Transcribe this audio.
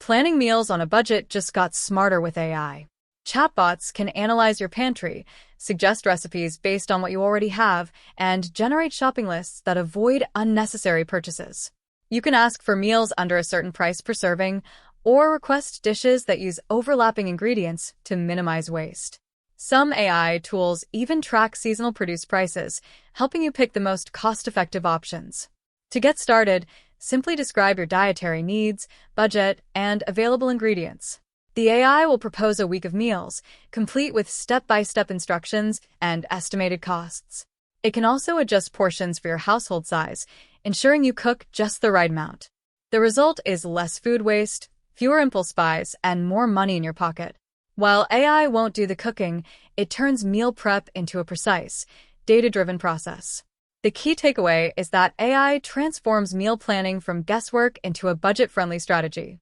Planning meals on a budget just got smarter with AI. Chatbots can analyze your pantry, suggest recipes based on what you already have, and generate shopping lists that avoid unnecessary purchases. You can ask for meals under a certain price per serving, or request dishes that use overlapping ingredients to minimize waste. Some AI tools even track seasonal produce prices, helping you pick the most cost-effective options. To get started, simply describe your dietary needs, budget, and available ingredients. The AI will propose a week of meals, complete with step-by-step instructions and estimated costs. It can also adjust portions for your household size, ensuring you cook just the right amount. The result is less food waste, fewer impulse buys, and more money in your pocket. While AI won't do the cooking, it turns meal prep into a precise, data-driven process. The key takeaway is that AI transforms meal planning from guesswork into a budget-friendly strategy.